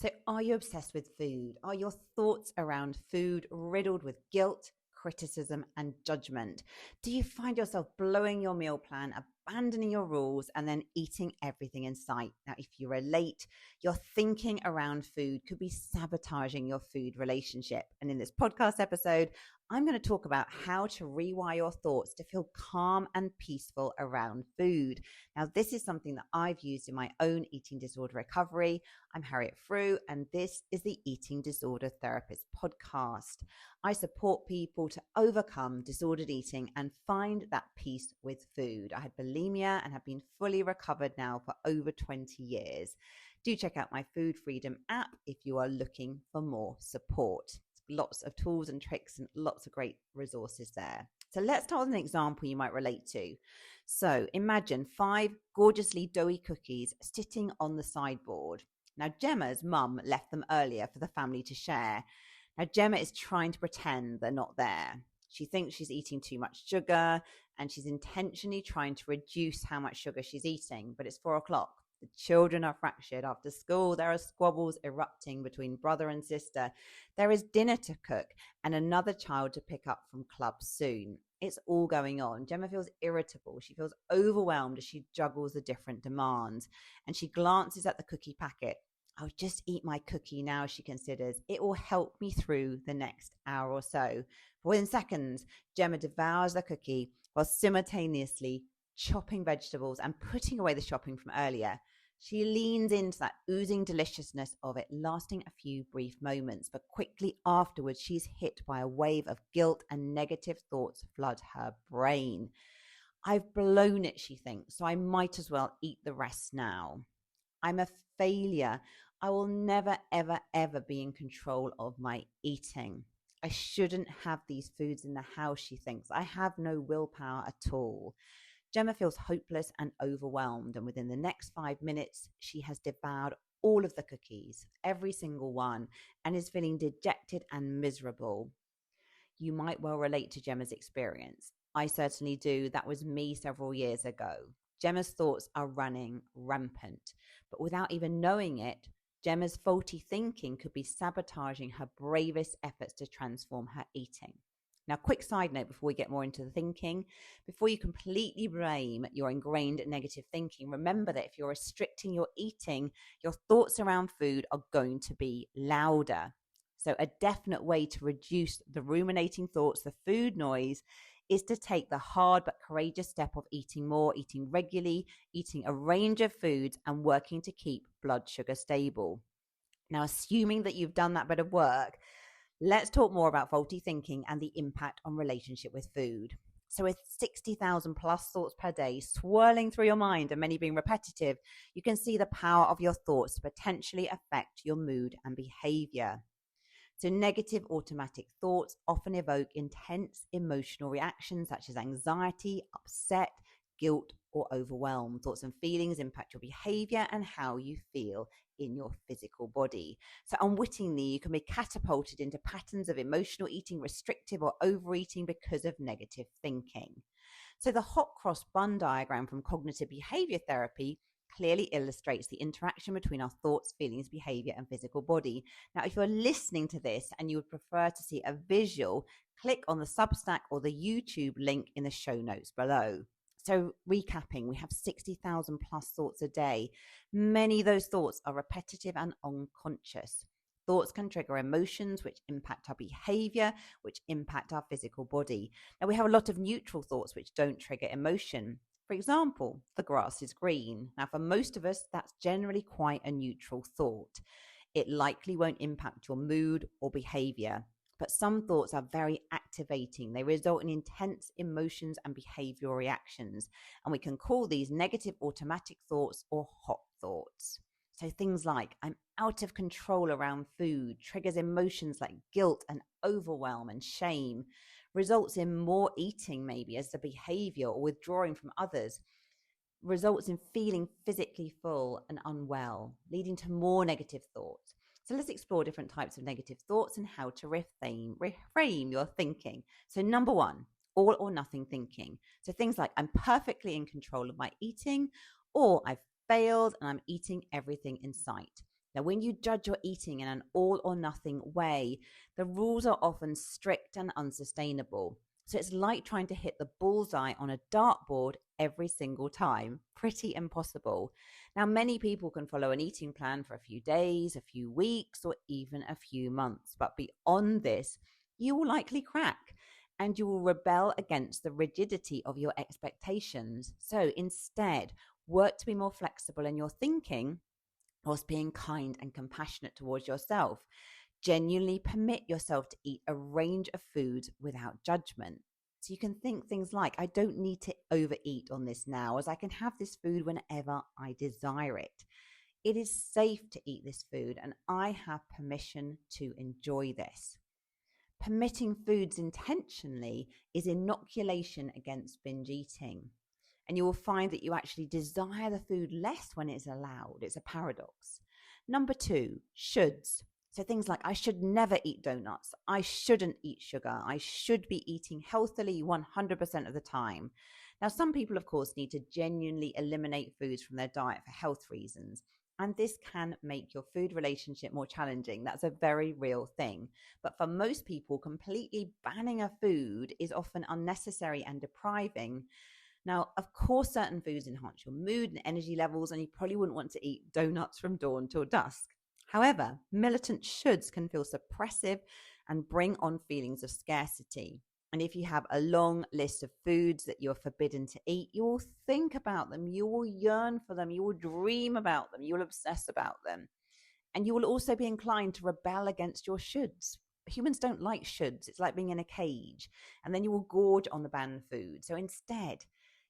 So are you obsessed with food? Are your thoughts around food riddled with guilt, criticism, and judgment? Do you find yourself blowing your meal plan, abandoning your rules, and then eating everything in sight? Now, if you relate, your thinking around food could be sabotaging your food relationship. And in this podcast episode, I'm going to talk about how to rewire your thoughts to feel calm and peaceful around food. Now, this is something that I've used in my own eating disorder recovery. I'm Harriet Frew, and this is the Eating Disorder Therapist podcast. I support people to overcome disordered eating and find that peace with food. I had bulimia and have been fully recovered now for over 20 years. Do check out my Food Freedom app if you are looking for more support. Lots of tools and tricks and lots of great resources there. So let's start with an example you might relate to. So imagine 5 gorgeously doughy cookies sitting on the sideboard. Now, Gemma's mum left them earlier for the family to share. Now, Gemma is trying to pretend they're not there. She thinks she's eating too much sugar, and she's intentionally trying to reduce how much sugar she's eating, but it's 4 o'clock. The children are fractured. After school, there are squabbles erupting between brother and sister. There is dinner to cook and another child to pick up from club soon. It's all going on. Gemma feels irritable. She feels overwhelmed as she juggles the different demands. And she glances at the cookie packet. I'll just eat my cookie now, she considers. It will help me through the next hour or so. But within seconds, Gemma devours the cookie while simultaneously chopping vegetables and putting away the shopping from earlier. She leans into that oozing deliciousness of it, lasting a few brief moments, but quickly afterwards she's hit by a wave of guilt and negative thoughts flood her brain. I've blown it, she thinks, so I might as well eat the rest now. I'm a failure. I will never, ever, ever be in control of my eating. I shouldn't have these foods in the house, she thinks. I have no willpower at all. Gemma feels hopeless and overwhelmed, and within the next 5 minutes, she has devoured all of the cookies, every single one, and is feeling dejected and miserable. You might well relate to Gemma's experience. I certainly do. That was me several years ago. Gemma's thoughts are running rampant, but without even knowing it, Gemma's faulty thinking could be sabotaging her bravest efforts to transform her eating. Now, quick side note before we get more into the thinking, before you completely blame your ingrained negative thinking, remember that if you're restricting your eating, your thoughts around food are going to be louder. So a definite way to reduce the ruminating thoughts, the food noise, is to take the hard but courageous step of eating more, eating regularly, eating a range of foods, and working to keep blood sugar stable. Now, assuming that you've done that bit of work, let's talk more about faulty thinking and the impact on relationship with food. So with 60,000 plus thoughts per day swirling through your mind and many being repetitive, you can see the power of your thoughts to potentially affect your mood and behavior. So negative automatic thoughts often evoke intense emotional reactions such as anxiety, upset, guilt, or overwhelm. Thoughts and feelings impact your behavior and how you feel in your physical body. So unwittingly, you can be catapulted into patterns of emotional eating, restrictive or overeating because of negative thinking. So the hot cross bun diagram from cognitive behavior therapy clearly illustrates the interaction between our thoughts, feelings, behavior, and physical body. Now, if you're listening to this and you would prefer to see a visual, click on the Substack or the YouTube link in the show notes below. So recapping, we have 60,000 plus thoughts a day. Many of those thoughts are repetitive and unconscious. Thoughts can trigger emotions, which impact our behavior, which impact our physical body. Now, we have a lot of neutral thoughts, which don't trigger emotion. For example, the grass is green. Now, for most of us, that's generally quite a neutral thought. It likely won't impact your mood or behavior. But some thoughts are very activating. They result in intense emotions and behavioral reactions. And we can call these negative automatic thoughts or hot thoughts. So things like, I'm out of control around food, triggers emotions like guilt and overwhelm and shame, results in more eating maybe as the behavior or withdrawing from others, results in feeling physically full and unwell, leading to more negative thoughts. So let's explore different types of negative thoughts and how to reframe your thinking. So number 1, all or nothing thinking. So things like, I'm perfectly in control of my eating, or I've failed and I'm eating everything in sight. Now, when you judge your eating in an all or nothing way, the rules are often strict and unsustainable. So it's like trying to hit the bullseye on a dartboard every single time. Pretty impossible. Now, many people can follow an eating plan for a few days, a few weeks, or even a few months. But beyond this, you will likely crack and you will rebel against the rigidity of your expectations. So instead, work to be more flexible in your thinking whilst being kind and compassionate towards yourself. Genuinely permit yourself to eat a range of foods without judgment. So you can think things like, I don't need to overeat on this now, as I can have this food whenever I desire it. It is safe to eat this food, and I have permission to enjoy this. Permitting foods intentionally is inoculation against binge eating. And you will find that you actually desire the food less when it's allowed. It's a paradox. Number 2, shoulds. So things like, I should never eat donuts. I shouldn't eat sugar. I should be eating healthily 100% of the time. Now, some people, of course, need to genuinely eliminate foods from their diet for health reasons. And this can make your food relationship more challenging. That's a very real thing. But for most people, completely banning a food is often unnecessary and depriving. Now, of course, certain foods enhance your mood and energy levels, and you probably wouldn't want to eat donuts from dawn till dusk. However, militant shoulds can feel suppressive and bring on feelings of scarcity. And if you have a long list of foods that you're forbidden to eat, you will think about them, you will yearn for them, you will dream about them, you will obsess about them. And you will also be inclined to rebel against your shoulds. Humans don't like shoulds. It's like being in a cage. And then you will gorge on the banned food. So instead,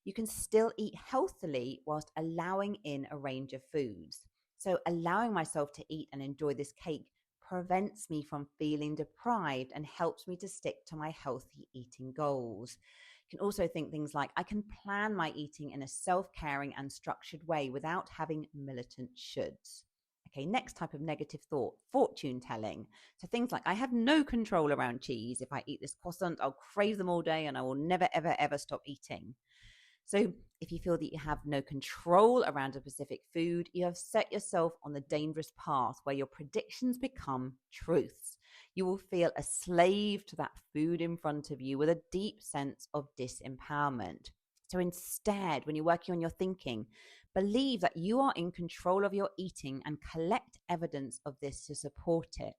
you can still eat healthily whilst allowing in a range of foods. So allowing myself to eat and enjoy this cake prevents me from feeling deprived and helps me to stick to my healthy eating goals. You can also think things like, I can plan my eating in a self-caring and structured way without having militant shoulds. Okay, next type of negative thought, fortune telling. So things like, I have no control around cheese. If I eat this croissant, I'll crave them all day and I will never, ever, ever stop eating. So if you feel that you have no control around a specific food, you have set yourself on the dangerous path where your predictions become truths. You will feel a slave to that food in front of you with a deep sense of disempowerment. So instead, when you're working on your thinking, believe that you are in control of your eating and collect evidence of this to support it.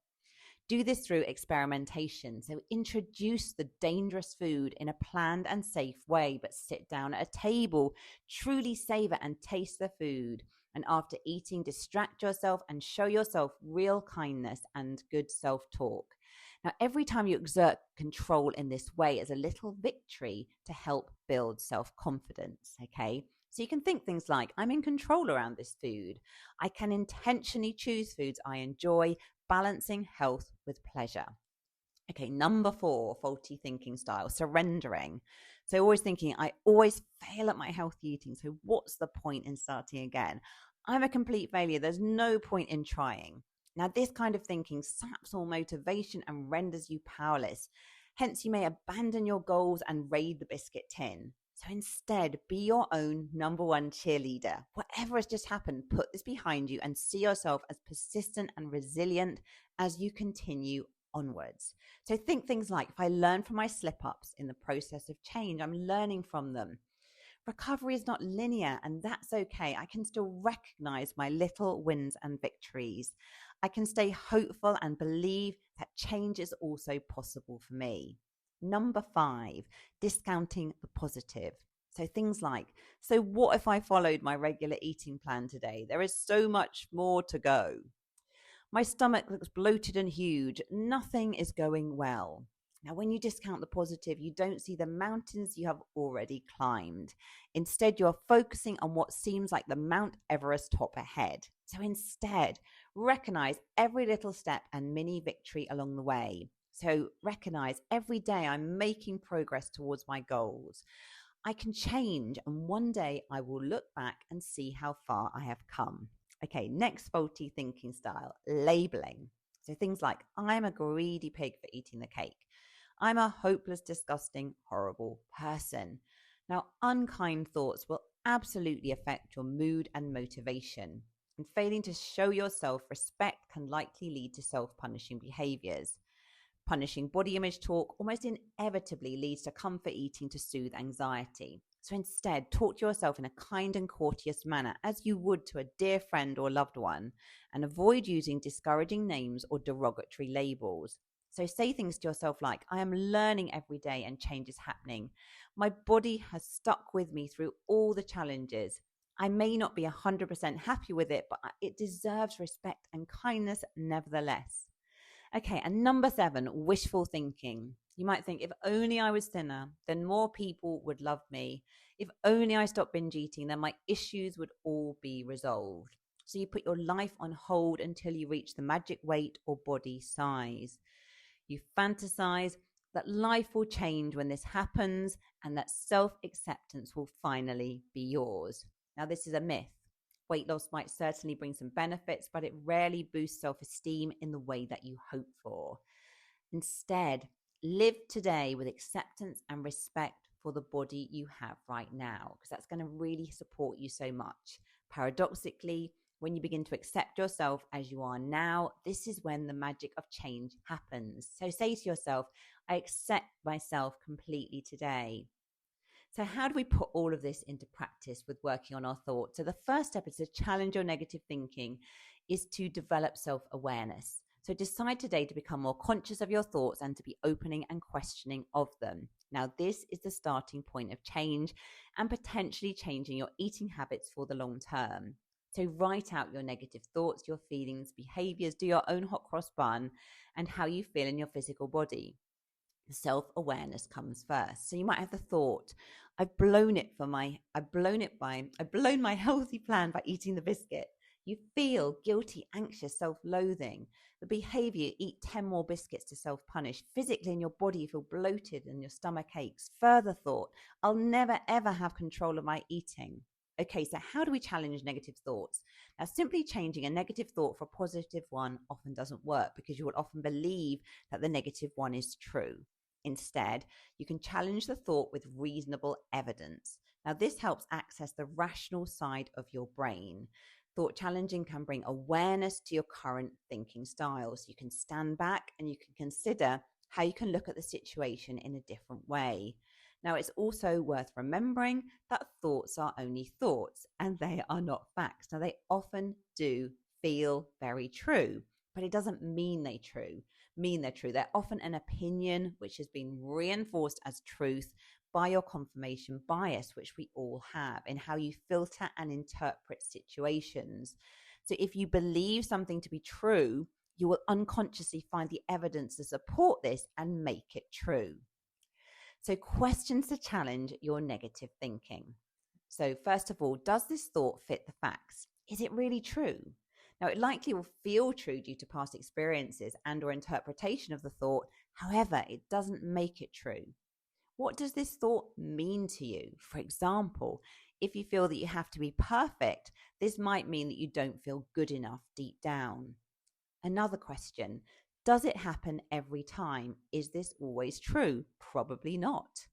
Do this through experimentation. So introduce the dangerous food in a planned and safe way, but sit down at a table, truly savor and taste the food. And after eating, distract yourself and show yourself real kindness and good self-talk. Now, every time you exert control in this way is a little victory to help build self-confidence, okay? So you can think things like, I'm in control around this food. I can intentionally choose foods I enjoy, balancing health with pleasure. Okay, number 4, faulty thinking style, surrendering. So always thinking, I always fail at my healthy eating. So what's the point in starting again? I'm a complete failure. There's no point in trying. Now, this kind of thinking saps all motivation and renders you powerless. Hence, you may abandon your goals and raid the biscuit tin. So instead, be your own number 1 cheerleader. Whatever has just happened, put this behind you and see yourself as persistent and resilient as you continue onwards. So think things like, if I learn from my slip-ups in the process of change, I'm learning from them. Recovery is not linear, and that's okay. I can still recognize my little wins and victories. I can stay hopeful and believe that change is also possible for me. Number 5, discounting the positive. So things like, so what if I followed my regular eating plan today? There is so much more to go. My stomach looks bloated and huge. Nothing is going well. Now, when you discount the positive, you don't see the mountains you have already climbed. Instead, you're focusing on what seems like the Mount Everest top ahead. So instead, recognize every little step and mini victory along the way. So recognize every day I'm making progress towards my goals. I can change, and one day I will look back and see how far I have come. Okay, next faulty thinking style, labeling. So things like, I'm a greedy pig for eating the cake. I'm a hopeless, disgusting, horrible person. Now, unkind thoughts will absolutely affect your mood and motivation. And failing to show yourself respect can likely lead to self-punishing behaviors. Punishing body image talk almost inevitably leads to comfort eating to soothe anxiety. So instead, talk to yourself in a kind and courteous manner, as you would to a dear friend or loved one, and avoid using discouraging names or derogatory labels. So say things to yourself like, I am learning every day and change is happening. My body has stuck with me through all the challenges. I may not be 100% happy with it, but it deserves respect and kindness nevertheless. Okay, and number 7, wishful thinking. You might think, if only I was thinner, then more people would love me. If only I stopped binge eating, then my issues would all be resolved. So you put your life on hold until you reach the magic weight or body size. You fantasize that life will change when this happens and that self-acceptance will finally be yours. Now, this is a myth. Weight loss might certainly bring some benefits, but it rarely boosts self-esteem in the way that you hope for. Instead, live today with acceptance and respect for the body you have right now, because that's going to really support you so much. Paradoxically, when you begin to accept yourself as you are now, this is when the magic of change happens. So say to yourself, I accept myself completely today. So how do we put all of this into practice with working on our thoughts? So the first step is to challenge your negative thinking, is to develop self-awareness. So decide today to become more conscious of your thoughts and to be opening and questioning of them. Now, this is the starting point of change and potentially changing your eating habits for the long term. So write out your negative thoughts, your feelings, behaviors, do your own hot cross bun, and how you feel in your physical body. Self-awareness comes first. So you might have the thought, I've blown my healthy plan by eating the biscuit. You feel guilty, anxious, self-loathing. The behavior, eat 10 more biscuits to self-punish. Physically in your body, you feel bloated and your stomach aches. Further thought, I'll never ever have control of my eating. Okay, so how do we challenge negative thoughts? Now, simply changing a negative thought for a positive one often doesn't work, because you will often believe that the negative one is true. Instead, you can challenge the thought with reasonable evidence. Now, this helps access the rational side of your brain. Thought challenging can bring awareness to your current thinking styles. You can stand back and you can consider how you can look at the situation in a different way. Now, it's also worth remembering that thoughts are only thoughts and they are not facts. Now, they often do feel very true, but it doesn't mean they're true. They're often an opinion which has been reinforced as truth by your confirmation bias, which we all have, in how you filter and interpret situations. So if you believe something to be true, you will unconsciously find the evidence to support this and make it true. So questions to challenge your negative thinking. So first of all, does this thought fit the facts? Is it really true? Now, it likely will feel true due to past experiences and or interpretation of the thought. However, it doesn't make it true. What does this thought mean to you? For example, if you feel that you have to be perfect, this might mean that you don't feel good enough deep down. Another question, does it happen every time? Is this always true? Probably not.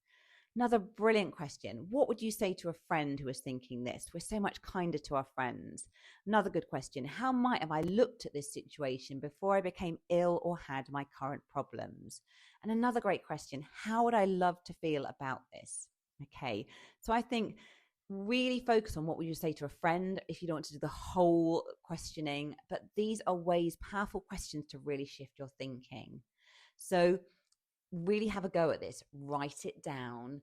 Another brilliant question. What would you say to a friend who is thinking this? We're so much kinder to our friends. Another good question. How might have I looked at this situation before I became ill or had my current problems? And another great question. How would I love to feel about this? Okay. So I think really focus on what would you say to a friend if you don't want to do the whole questioning. But these are ways, powerful questions to really shift your thinking. So really have a go at this. Write it down,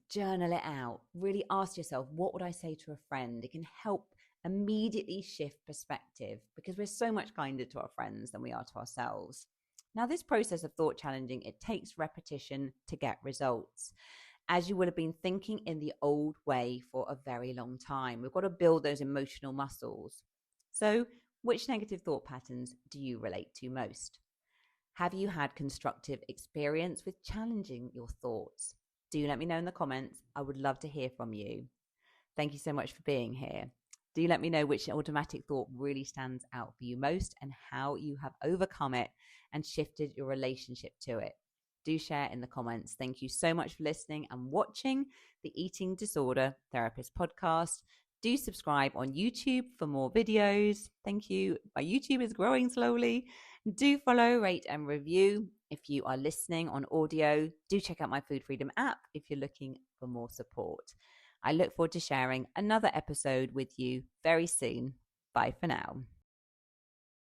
journal it out. Really ask yourself, what would I say to a friend? It can help immediately shift perspective, because we're so much kinder to our friends than we are to ourselves. Now, this process of thought challenging, it takes repetition to get results, as you would have been thinking in the old way for a very long time. We've got to build those emotional muscles. So, which negative thought patterns do you relate to most? Have you had constructive experience with challenging your thoughts? Do let me know in the comments. I would love to hear from you. Thank you so much for being here. Do let me know which automatic thought really stands out for you most and how you have overcome it and shifted your relationship to it. Do share in the comments. Thank you so much for listening and watching the Eating Disorder Therapist podcast. Do subscribe on YouTube for more videos. Thank you. My YouTube is growing slowly. Do follow, rate, and review. If you are listening on audio, do check out my Food Freedom app if you're looking for more support. I look forward to sharing another episode with you very soon. Bye for now.